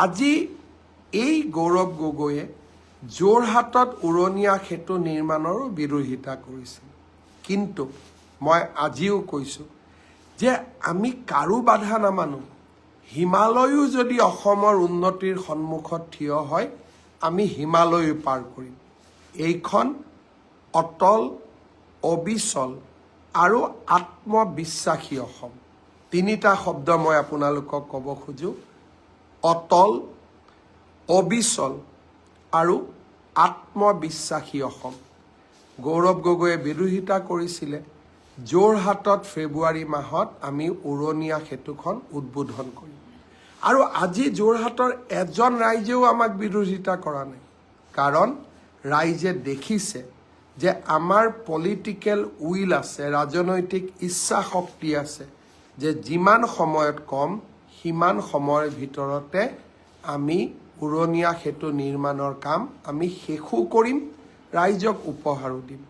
আজি এই গৌৰৱ গগৈয়ে যোৰহাটত উৰণীয়া সেতু নিৰ্মাণৰো বিৰোধিতা কৰিছিল। কিন্তু মই আজিও কৈছোঁ যে আমি কাৰো বাধা নামানো। হিমালয়ো যদি অসমৰ উন্নতিৰ সন্মুখত থিয় হয়, আমি হিমালয়ো পাৰ কৰিম। এইখন অটল, অবিচল আৰু আত্মবিশ্বাসী অসম। তিনিটা শব্দ মই আপোনালোকক ক'ব খোজোঁ: অটল, অবিচল আৰু আত্মবিশ্বাসী অসম। গৌৰৱ গগৈয়ে বিৰোধিতা কৰিছিলে যোৰহাটত ফেব্ৰুৱাৰী মাহত আমি উৰণীয়া সেতুখন উদ্বোধন কৰিম। আৰু আজি যোৰহাটৰ এজন ৰাইজেও আমাক বিৰোধিতা কৰা নাই, কাৰণ ৰাইজে দেখিছে যে আমাৰ পলিটিকেল উইল আছে, ৰাজনৈতিক ইচ্ছা শক্তি আছে, যে যিমান সময়ত কম সিমান সময়ৰ ভিতৰতে আমি উৰণীয়া সেতু নিৰ্মাণৰ কাম আমি শেষো কৰিম, ৰাইজক উপহাৰো দিম।